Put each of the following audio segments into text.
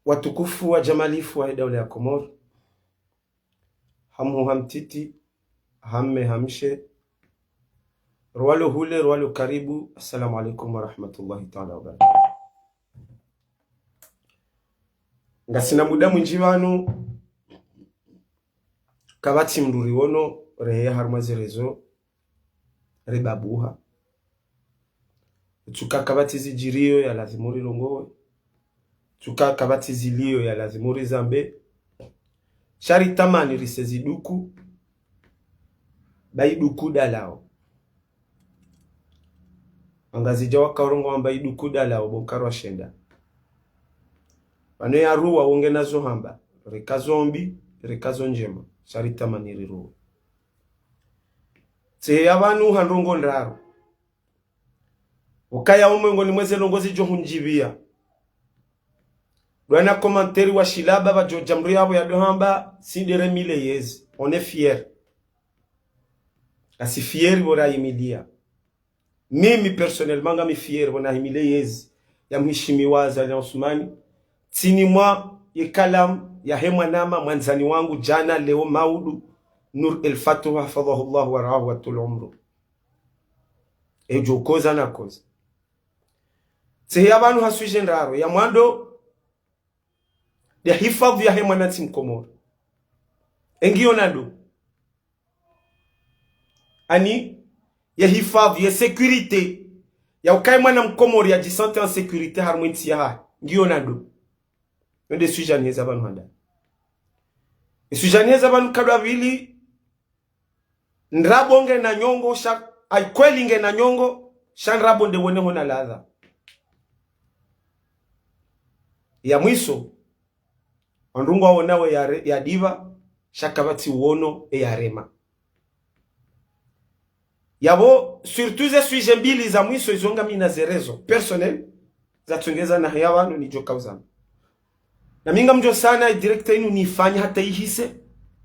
watukufu wa jamalifu wa dawla ya Komoro, hamu hamtiti hamme hamshe rwalo hule rwalo karibu. Assalamu alaikum wa rahmatullahi ta'ala wa barakatuh. Ngasina muda mwinji wanu kabati mduri wono rehe harmazi rezo rebabuha tuka kabati zijirio ya lazimuri longowe tuka kabati zilio ya lazimuri zambe shari tamani risezi duku bai duku dalao angazijawa kaurongo wamba iduku dalao bonkarwa shenda wano ya ruwa wonge nazo hamba rikazombi rikazo njema shari tamani riruwa tse yabanu handrongo ndraro ukaya umengo ni mweze longozi jo hunjibia Dwana komanteri wa shilaba wa jamri yabo ya dohamba sidere mile yezi. On est fier. Asi fier wora imilia. Mimi personnellement ngami fier wona imile yezi. Ya mheshimiwa ya Osmani. Tini mwa ye kalam ya hemwa nama mwanzani wangu jana leo maudu Nur El Fatu hafadhahu Allah wa rahu wa tul umru. Ejo koza na koza. Tse abantu hasuje ndaro ya mwando de hifadhi ya hemwa nati Mkomoro. Engio nado. Ani ya hifadhi ya sécurité ya ukaimwa na Mkomoro ya jisante en sécurité harmenti ya hai. Ngio nado. Nde sujani za banu handa. Sujani za banu kadwa vili ndrabonge na nyongo sha aikweli nge na nyongo shanrabo nde wone hona ladha. Ya mwiso andungu waonawe ya diva shakabati uono ya rema. Yabo surtout ze suije mbili za mwiso izonga mina zerezo personnel za tungeza na hayawanu ni joka uzama. Na minga mjo sana director inu nifanya hata ihise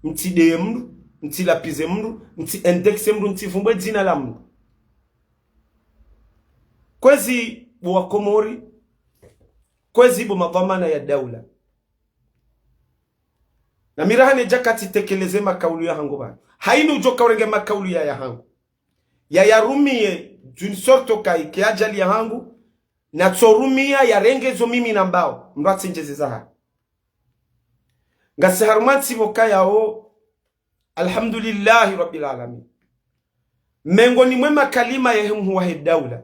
mti de mru, mti lapize mru, mti indexe mru, mti fumbwe jina la mru. Kwezi buwa Komori, kwezi bu mavamana ya daula. Na mirahane jakati tekeleze makaulu ya hangu bana. Hainu ujoka urenge makaulu ya hangu. Ya yarumie junsorto kai kiajali ya hangu. Na tsorumia ya rengezo mimi na mbao. Mrati njezi zaha. Ngasi harumanti voka yao. Alhamdulillahi rabbil alamin. Mengo ni mwema kalima ya hemu wa daula.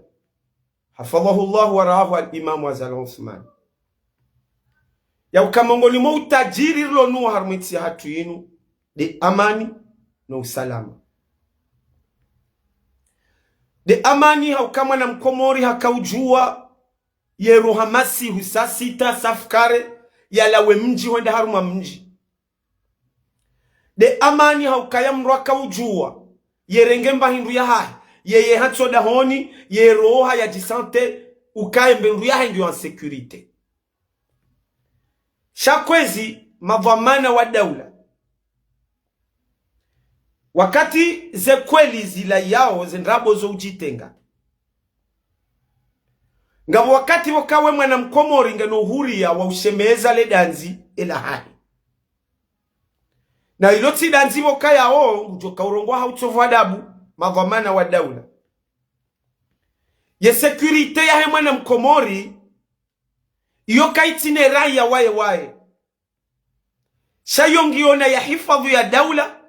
Hafadhahu Allah wa rahahu al-imam wa zala Uthman. Ya ukamongoli mo utajiri lo nuwa harumiti ya hatu yinu de amani na usalama. De amani haukama na Mkomori hakaujua yeru hamasi husasita safkare ya lawe mji wenda haruma mji. De amani haukaya mrwaka ujua yerengemba hindu ya hai yeye hatso dahoni yeroha ya jisante ukaye mbendu ya hindu ya sécurité. Shakwezi mavamana wa daula. Wakati ze kweli zila yao zendrabo zo ujitenga. Ngabo wakati wakawe mwana Mkomori ngeno huria wa ushemeza le danzi ila hai. Na iloti danzi wakaya o ujoka urongwa hautovu adabu mavamana wa daula. Ye sécurité ya he mwana Mkomori yoka itine raya wae wae. Shayongiona ya hifadhu ya daula.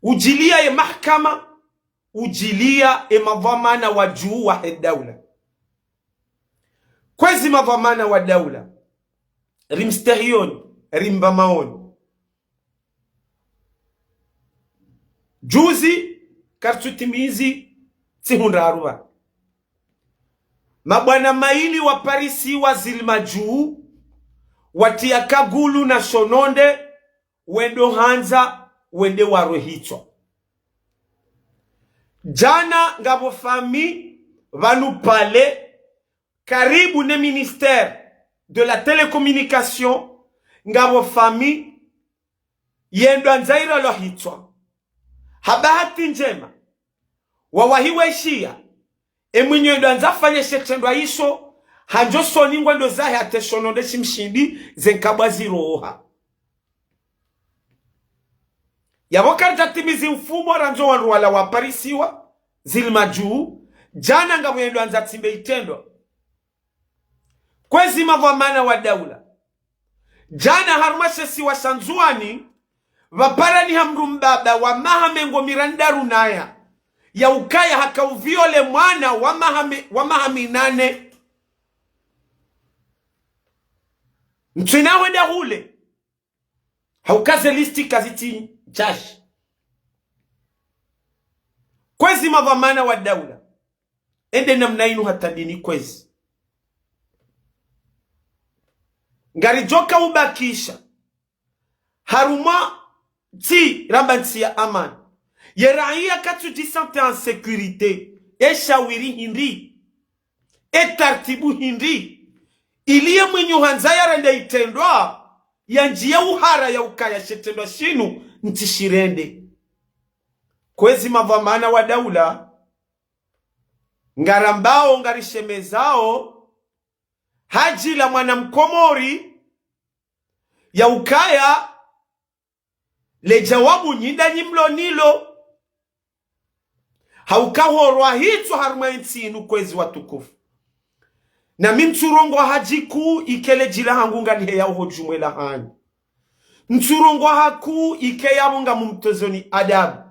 Ujilia ya mahkama. Ujilia ya mavamana wa juu wa he daula. Kwezi mavamana wa daula. Rimsterioni. Rimbamaoni. Juzi. Kartutimizi. Tihunda aruwa. Mabwana maili wa Parisi wa Zilmajuu watia Kagulu na Shononde wendo Hanza wende warohichwa. Jana ngabo fami vanu pale karibu ne ministère de la télécommunication ngabo fami yendo anzaira lohichwa. Habahati njema wawahiwe ishia Emwenye ndo anzafanya shekshendo iso hanjo soni ngwendo zahe ateshononde shimshindi zenkabwa ziroha. Yavokarita timizi mfumo ranjo wanruwala waparisiwa zilma juu jana nga mwendo anza timbe itendo kwezi mavamana wa daula jana harmashe si wa sanzuani vaparani hamru mbaba wa mahamengo mirandaru naya ya ukaya haka uviole mwana wa mahaminane mchina wenda hule haukaze listi kaziti chashi kwezi mavamana wa daula ende namna inu hatadini kwezi ngarijoka ubakisha haruma ti rambansi ya amani yeraia katu disante en sécurité eshawiri hindi etartibu hindi iliye mwenye hanzaya rende itendwa ya njia uhara ya ukaya shetendwa shinu ntishirende kwezi mavamana wa daula ngarambao ngarishemezao haji la mwanamkomori ya ukaya le jawabu nyinda nyimlo nilo haukahorwa hito haruma inu kwezi watukufu na mimturongo hajiku ikele jila hangunga ni heya uho jumwela hani mturongo haku ike ya munga mumtozoni adabu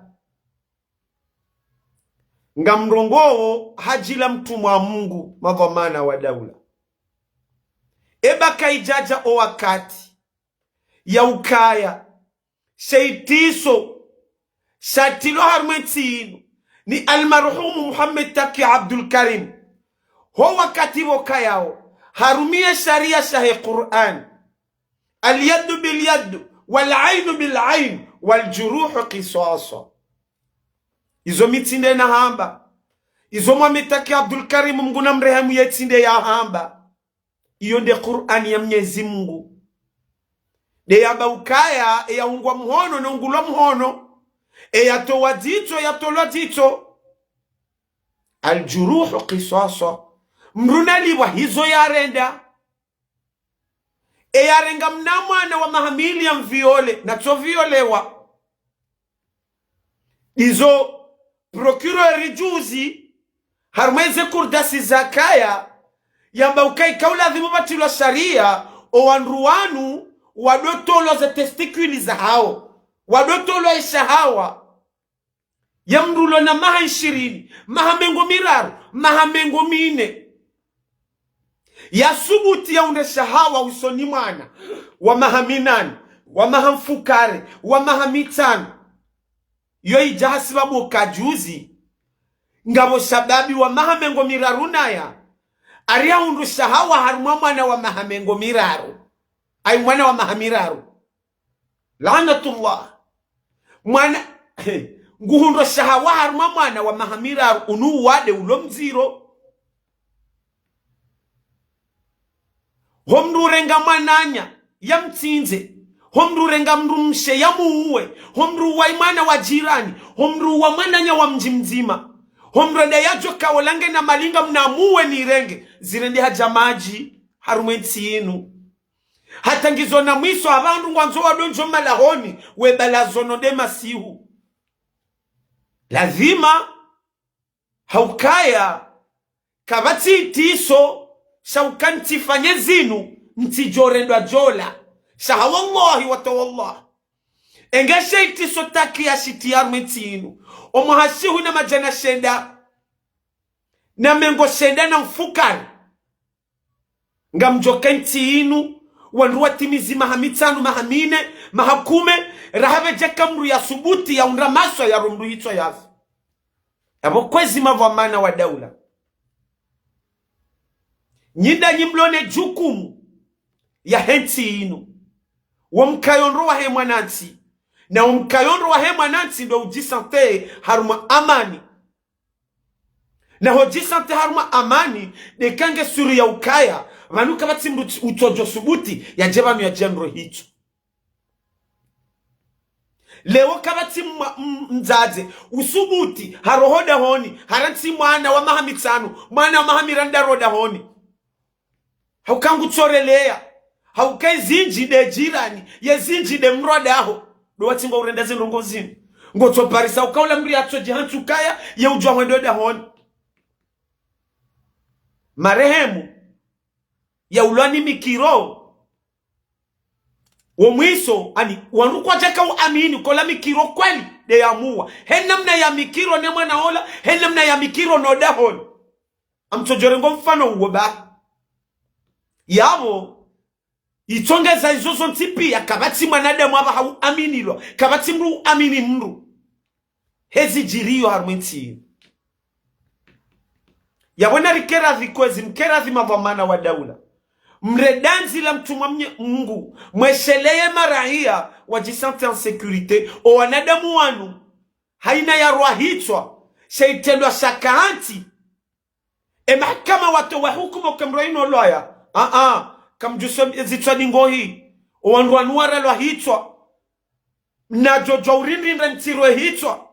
nga mrongo hajila mtumwa Mungu mavamana wa daula eba kaijaja o wakati ya ukaya sheitiso shatilo harmetinu ni almarhumu Muhammad Taki Abdul Karim ho wakati wokayao harumie sharia shahe Qur'an al-yadu bil-yadu wal-aynu bil-ayn wal-juruhu qisasa. Izo mitinde na hamba izo Muhammad Taki Abdul Karim mnguna mrehemu yetinde ya hamba iyo nde Qur'an ya Mwenyezi Mungu de yaba ukaya ya ungwa mhono na ungulwa mhono ya towa dito ya tolwa dito al-juruhu qisasa mruna liwa hizo ya renda ya renga mnamwana wa mahamili ya mviole na to violewa izo procureur juzi harmeze kurdasi zakaya yamba ukai kaula dhimu batilo sharia o wanruanu wadotolo za testikuli za hao wadotolo isha hawa yamrulo na maha 20 mahamengo miraru mahamengo mine ya subuti ya undesha hawa usoni mwana wa mahaminani wa mahamfukare wa mahamitani yo ijahasi babu kajuzi ngabo sababi wa mahamengo miraru naya aria undusha hawa harumwa mwana wa mahamengo miraru ay mwana wa mahamiraru lanatullah mwana nguhundo shahawa harumwa mwana wa mahamiraru unu wade ulomziro homrurenga mwananya ya mtsinze homrurenga mrumshe ya muue homruwa imana wa jirani homruwa mwananya wa mji mzima homrende yajo kawalange na malinga mnamuwe ni renge zirende haja maji harumwensi yenu hata ngizo na mwiso abandu ngwanzo wadonjo malahoni webalazono de masihu lazima haukaya kabati tiso shaukanti fanye zinu ntijorendwa jola shahawallahi watawallah engeshe itiso taki ya shitiyaru mentinu omuhashihu na majana shenda na mengo shenda na mfukari nga mjoka ntinu wanruwa timizi mahamitanu mahamine mahakume rahave jeka mru ya subuti ya unramaswa ya rumru hito yazi abo kwezi mavamana wa daula nyinda nyimlone jukumu ya henti inu wamkayonro wa he mwanansi na wamkayonro wa he mwanansi ndo ujisante haruma amani na hojisante haruma amani dekange suri ya ukaya vanuka bati utojo subuti ya jebanu ya jenro hicho leo kabati mzaze usubuti harohoda honi haranti mwana wa mahamitanu mwana wa mahamiranda roda honi haukangu chorelea haukai zinji de jirani ye zinji de mrode aho do watinga urenda zinrongo zini ngoto parisa ukaula mri atso jihantu kaya ye ujwa mwendo da hon marehemu ya ulwani mikiro omwiso ani wanukwa jaka uamini kola mikiro kweli de yamua henamna ya mikiro ne mwana hola henamna ya mikiro no da hon amtojorengo mfano uwo ba yabo itongeza izozo ntipi ya kabati mwanadamu aba hau aminilo kabati mru amini mru hezi jiriyo harmenti yabona rikera vikwezi mkera vimavamana wa daula mredanzi la mtumwa Mungu mwesheleye marahia wajisante en sekurite o wanadamu wanu haina ya roahitwa sheitendwa shakaanti mahakama watu wa hukumu kamroino loya kamjuso zitwa ningohi o wanruanuara roahitwa na jojo urinrinda ntirwe hitwa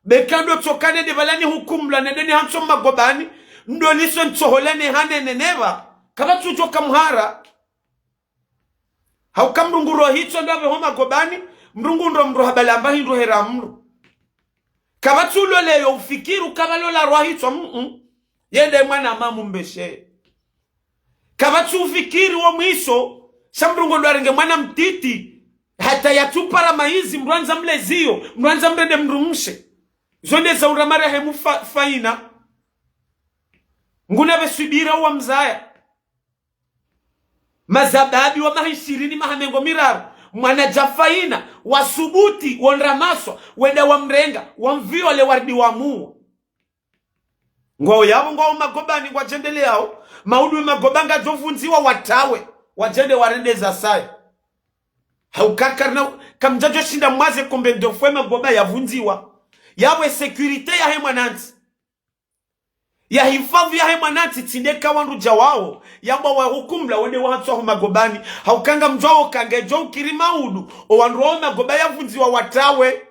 bekando tokane de balani hukumla nedeni hanso magobani ndo liso ntoholane hane neneva kaba tujo kamhara hau kamrunguro hitso ndabe homa gobani mrungu ndo mro habalamba hindu hera mru kaba tulo leyo ufikiru kaba lola roa hitso yende mwana mamu mbeshe kaba tu ufikiri wa mwiso shamrungu ndo arenge mwana mtiti hata yatupara maizi mruanza mlezio mruanza mrede mrumshe zonde za uramare hemu faina nguna besubira wa mzaya mazababi wa mahishirini mahamengo miraru mwana jafaina wasubuti wonramaswa wenda wa mrenga wamviole wardi wa muo ngwao yabo ngwao magobani kwa jendele yao maudu magobanga jovunziwa watawe wajende warende za saya haukakarna kamjajo shinda mwaze kumbe ndofwe magoba yavunziwa yawe sekurite ya hemwananti ya hifadhi ya hemanati tindeka wandu jawao yamba wa hukumla wende wahatwa humagobani haukanga mjwao kangejo ukirima udu o wandu wa magoba ya vunzi wa watawe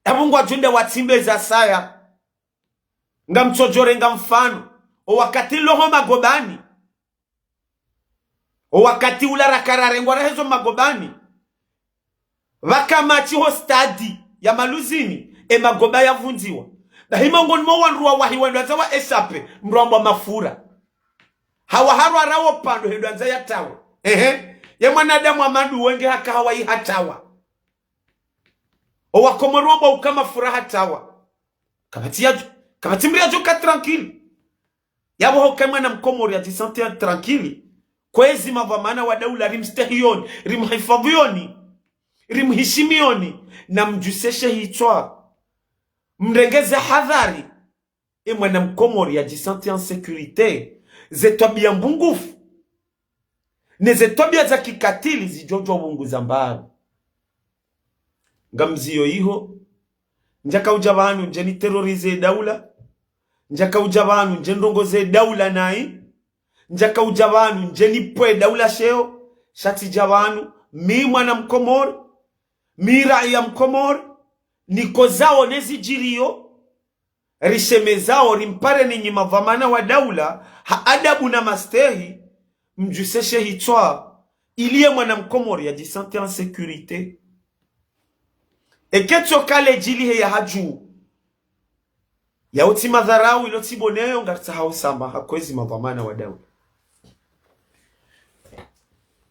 yabungu wajunde watimbe za saya nga mchojore nga mfano o wakati loho magobani o wakati ulara karare ngwara hezo magobani waka machi ho stadi ya maluzini magoba ya vunziwa na hima ngoni mo wanruwa wahiwendo azawa esape mromba mafura hawa harwa rawo pando hendo anza ya tawe ye mwanadamu amandu wenge haka hawa hii hatawa o wakomoromba ukama furaha tawa kabati mbria joka tranquille yabo hokema na mkomori ajisante tranquille kwezi mavamana wa daula rimstehioni rimhifadhioni rimhishimioni na mjuseshe hitwa mrengeze hadhari mwana mkomori ajisante en sécurité zetwabia mbungufu ne zetwabia za kikatili zijojo mungu zambaru ngamziyo iho njaka ujabanu njeni terrorize daula njaka ujabanu njendongoze daula nai njaka ujabanu njeni pwe daula sheo shati jabanu mi mwana mkomori mi raia mkomori niko zao nezi jiriyo risheme zao rimpare ninyi mavamana wa daula haadabu na mastehi mjuseshe hitwa ilie mwana mkomori ya jisante en sécurité ekecho kale jili ya haju ya uti madharau ilo tiboneyo ngarta hausamba hakwezi mavamana wa daula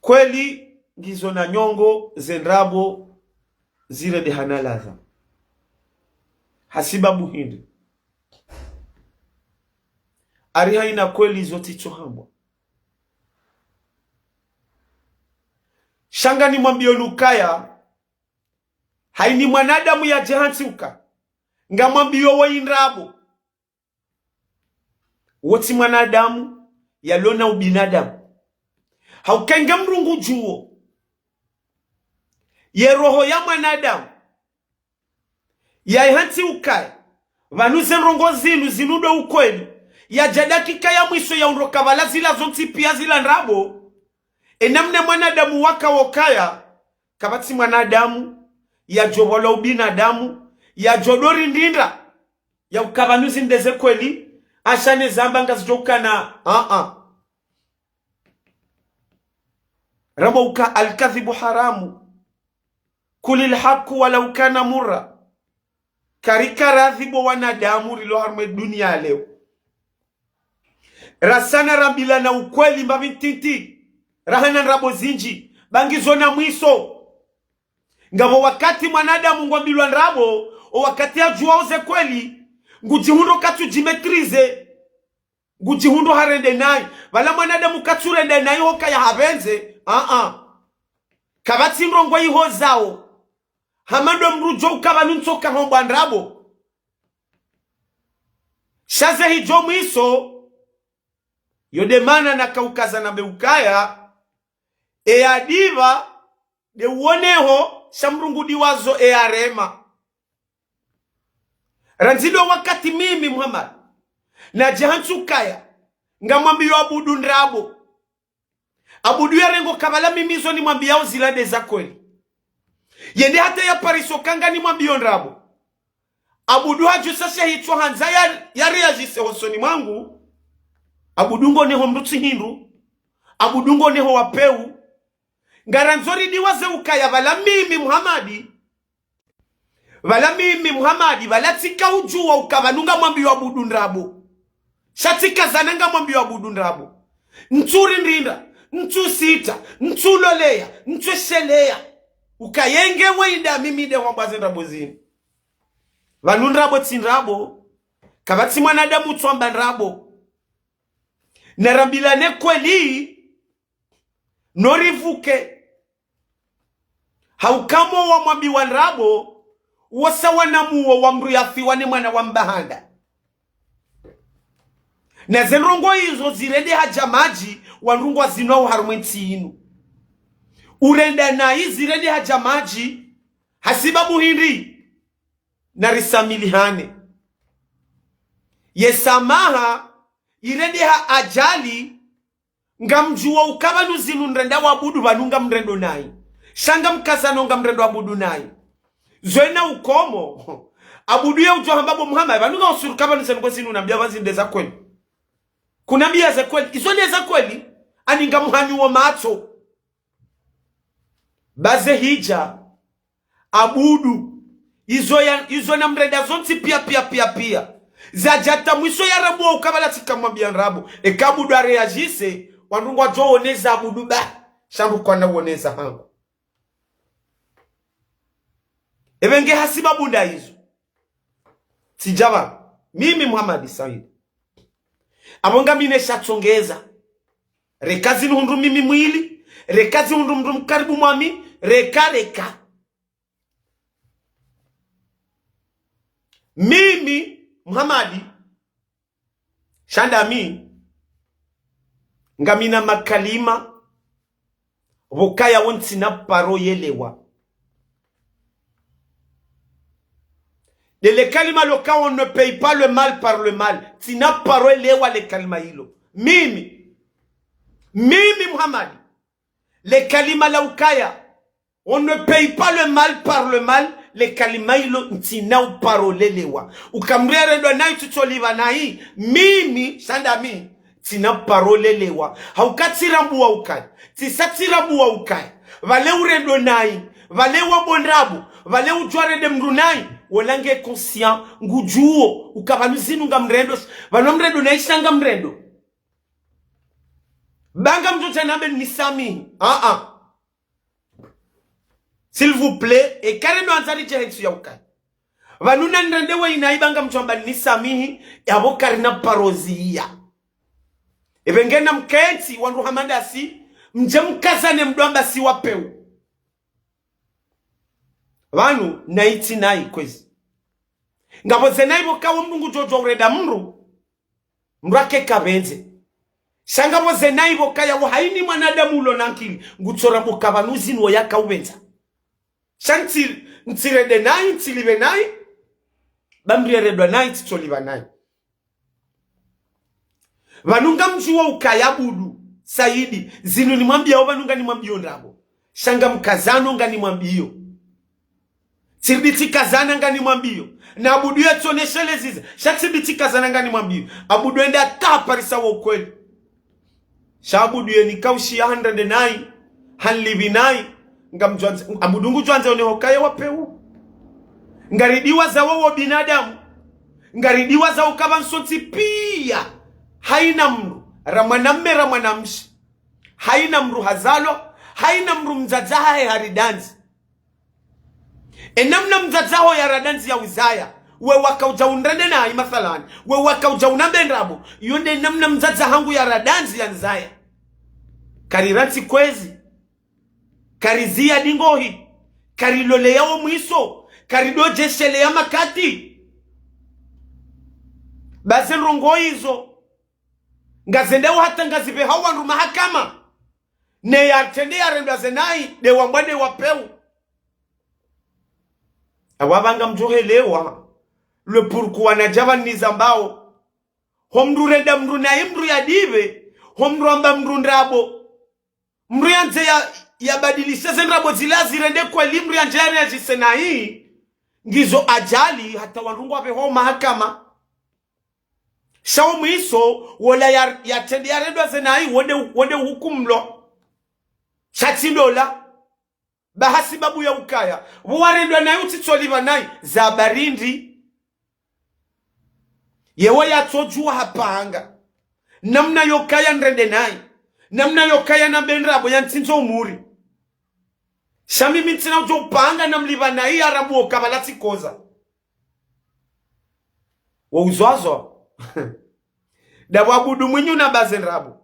kweli gizo na nyongo zenrabo zire de hanalaza hasiba muhindi ari haina kweli zoti chohambwa shanga ni mwambio lukaya haini mwanadamu ya jehantuka nga mwambio wa inrabo woti mwanadamu ya lona ubinadamu haukenge mrungu juo ye roho ya mwanadamu ya hanti ukai vanuze rongo zinudo ukweli ya jadakika ya mwisho ya unroka vala zila zonti pia zila nrabo enamne mwanadamu waka wokaya kabati mwanadamu ya jobolo ubinadamu ya jodori ndinda ya ukavanuzi ndeze kweli ashane zamba ngazijoka na Rabauka alkadhibu haramu kulil haku walau kana murra. Karika radhibo wanadamu rilo harume dunia leo. Rasana rambila na ukweli mbavintinti. Rahana rabo zinji. Bangizona mwiso. Ngabo wakati mwanadamu ngwambilwa nrabo. O wakati ya juwaoze kweli. Ngujihundo katu jimetrize. Ngujihundo harende nai. Wala mwanadamu katu rende nai hoka ya havenze. Kabati mrongwa iho zao. Hamando mrujo ukaba nuntoka homba nrabo. Shaze hijo mwiso. Yodemana na kaukaza na beukaya. Adiva. De uoneho. Shamrungu diwazo arema. Ranzido wakati mimi Muhammad. Na jahansu kaya. Ngamwambiyo abudu nrabo. Abudu ya rengo kabala mimizo ni mwambiyao zilade za kweli. Yende hata ya pariso kanga ni mwambiyo nrabo. Abudu haju sasha hitwa hanza ya reajise hosoni mwangu. Abudungo neho mruti hindu. Abudungo neho wapeu. Ngaranzori niwaze ukaya vala mimi Muhammadi. Vala mimi Muhammadi. Vala tika ujua ukavanunga mwambiyo abudu nrabo. Shatika zananga mwambiyo abudu nrabo. Nturi nrinda. Ntu sita. Ntu loleya. Ntu shelea. Ukayenge weida mimi de wambaze nrabo zini. Vanu nrabo tinrabo. Kabati mwanadamu tuamba nrabo. Narambila ne kweli. Norivuke. Haukamo wa mwambiwa nrabo. Wasa wanamuwa wa mruyafi wane mwana wa mbahanda. Na zenrongo hizo zirende haja maji. Wanrungo zinwa uharumenti inu. Urenda na hizi zirende haja maji. Hasiba muhindi. Na risamili hane. Yesamaha. Irende ha ajali. Ngamjuwa ukaba nuzinu nrenda wabudu vanunga mrendo nai. Shanga mkazano nga mrendo wabudu nai. Zoena ukomo. Abudu ya ujua hambabo Muhammad. Vanunga usuru kaba nusenu kwa sinu nambia wazinde za kweli. Kuna mbia za kweli. Isoni za kweli. Aninga muhanyu wa mato. Baze hija. Abudu. Izo na mrenda zonti pia. Zajata mwiso ya rabu wa ukabala tika mwambia nrabu. Ekabudu wa reajise. Wanungu wajo oneza abudu ba. Shambu kwa na uoneza hangu. Ebenge hasiba bunda hizo. Sijaba. Mimi Muhammad Said. Abonga mine shatongeza. Rekazi hundu mimi mwili. Rekazi hundu karibu mwami. Reka. Mimi Muhammadi. Shandami. Ngamina makalima. Wokaya wontina paro yelewa. De le kalima loka on ne paye pas le mal par le mal. Tina paro yelewa le kalima hilo. Mimi Muhammadi. Le kalima la ukaya. On ne paye pas le mal par le mal. Le kalima hilo tina uparo lelewa. Ukamrere ndo nai tutoliva nai. Mimi shandami. Tina parole lewa. Haukatirabu wa ukai. Tisatirabu wa ukai. Vale urendo nai. Vale wabonrabu. Vale ujuare de mrunai. Walange conscient. Ngujuo. Ukavanuzinu nga mrendo. Vano mrendo naisha nga mrendo. Banga mjote nabe nisami. S'il vous plaît. E kare no anzari jehensu ya ukai. Vanuna nrendewe inaibanga mchomba nisamihi. Yabo karina parozia. Ebengena mkenti wanru hamanda si. Mje mkazane mduamba si wapeu. Wanu naiti nai kwezi. Ngaboze naibo kawo mnungu jojo ureda mru. Mrake kabenze. Shangaboze naibo kaya wahaini mwanadamu ulo nankili. Ngutsora mbukabanuzi nwo yaka ubenza. Shantil ntirede nai, ntilive nai. Bambri redwa nai, titoliva nai. Vanunga mjuwa ukayabudu. Saidi. Zinu ni mwambia vanunga ni mwambio nrabo. Shanga mkazano nga ni mwambio. Tirbiti kazana nga ni mwambio. Na abudu ya toneshele zize. Shakibiti kazana nga ni mwambio. Abudu enda taparisa wa ukweli. Shabudu ya nikaushi ya 109. hanlibinai ngamjwanza abudungu jwanza one hokaye wapeu ngaridiwa za wowo binadamu ngaridiwa za ukaba nsonti pia haina mru ramwanamme ramwanamshi haina mru hazalo haina mru mzazaha haridanzi enamna mzazaho ya radanzi ya wizaya we wakauja undrende na mathalani we wakauja unambe ndrabo yonde namna mzaza hangu ya radanzi ya nzaya kariranti kwezi karizia dingohi karilole yao mwiso karidoje shele ya makati basi rongo hizo ngazendeo hata ngazibe hawa nru mahakama ne ya tende ya rendo zenai de wambane wapeu awabanga mjohelewa le pourquoi na javani zambao homru renda mru na imru ya dive homru amba mru ndrabo mru yanze ya badilisha zendrabo zilazi rende kwa limru ya njari ya jisena hii ngizo ajali hata wanrungu wape ho mahakama shao mwiso wala ya tende ya rendo zena hii wode hukumlo shati dola bahasi babu ya ukaya warendwa na yuti toliva nai za barindi yewe ya tojua hapanga namna yokaya nrende nai namna yokaya na benrabo ya ntinzo umuri shami mintina ujo upanga na mliva nai arabu okabalati koza wa uzoazo da wabudu mwinyu na bazenrabu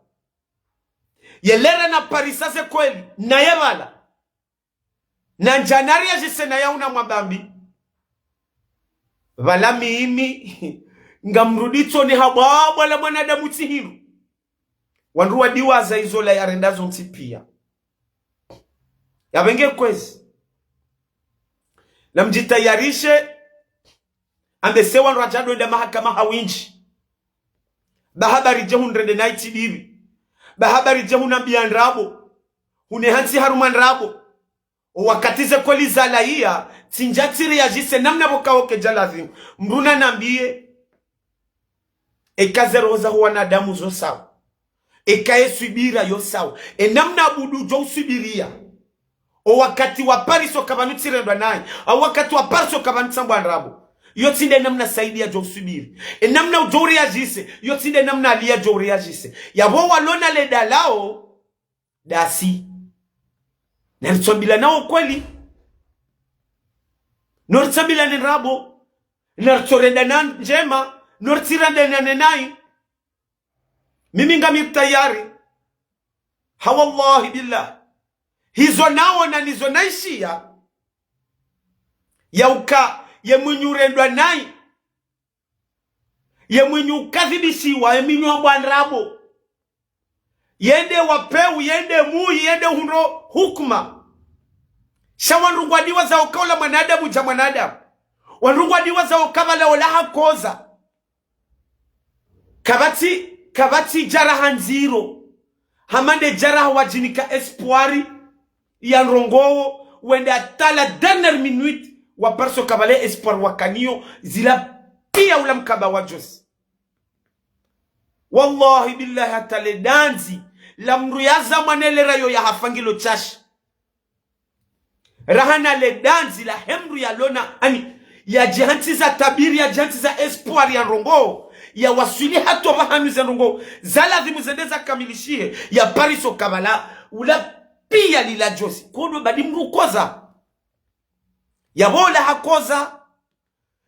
yelera na parisase kweli na yevala na njanari ya jisena ya una mwabambi vala miimi ngamrudito ni hawa wala mwanadamu tihiru wanruwa diwaza izola ya rendazo ntipia ya wenge kwezi na mjitayarishe ambese wanruwa jado enda mahakama hawinji bahabari jehu nrende na itibibi bahabari jehu nambiandrabo unehansi harumandrabo wakatize kweli zalaia tinjatiri ya jise namna bokaoke jalazimu mruna nambie eka zeroza huwa na damu zo sawa eka esubira yo sawa namna budu jo usubiria o wakati wa pariso kabanuti rendwa nai o wakati wa pariso kabanuti sambwa nrabo yotinde namna saidi ya jo usubiri namna ujori ya jise yotinde namna alia jori ya jise yabo walona le dalao dasi na nitsambila nao kweli noritsambila ni rabo nartorenda na njema noritsiranda na nenai mimi ngami tayari hawallahi billah hizo nao na nizo naishia ya uka ye mwinyurendwa nai ye mwinyu kadhibishiwa ye minyu wa bwanrabo yende wapeu yende mui yende hundo hukuma shawanrungwa diwa za ukaula mwanadamu ja mwanadamu wanrungwa diwa za ukabala olaha koza kabati jaraha nziro hamande jaraha wajinika espoiri ya nrongowo wende atala dernière minute wa perso kabale espoir wakanio zila pia ula mkaba wajosi wallahi billahi hatale danzi la mruyaza mwanele rayo ya hafangilo chashi rahana le danzi la hemru ya lona ani ya jihanti za tabiri ya jihanti za espoir ya rongo ya wasuli hato bahanu za rongo zala dhimu zendeza kamilishie ya pariso kabala ula pia lila josi kono badi mrukoza ya bola hakoza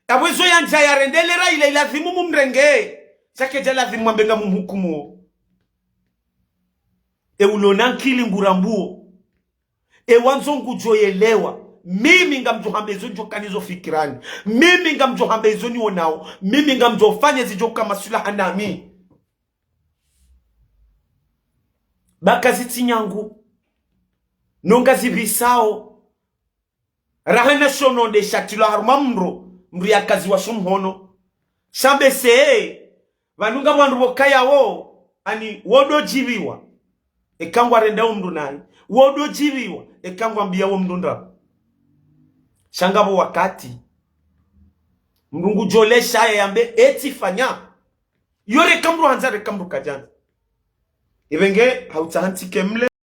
ya wezo ya nja ya rendelera ila ila dhimu mumrenge chake jala dhimu mwenga mumhukumu ulona nkili mburambuo wanzongu joyelewa mimi ngamjohambezo njokanizo fikirani mimi ngamjohambezo ni onao mimi ngamjofanya zijoka masula hanami baka zitinyangu nonga zibisao rahana shono de shatilo haruma mru ya kazi wa shumhono shambe see vanunga wanrubo kaya wo ani wodo jiviwa ekangwa renda umdu nai wodo jiviwa ekangwa mbia wo mdunda shangabo wakati mrungu jole shaye yambe eti fanya yore kamru hanzare kamru kajana ibenge hautahantike mle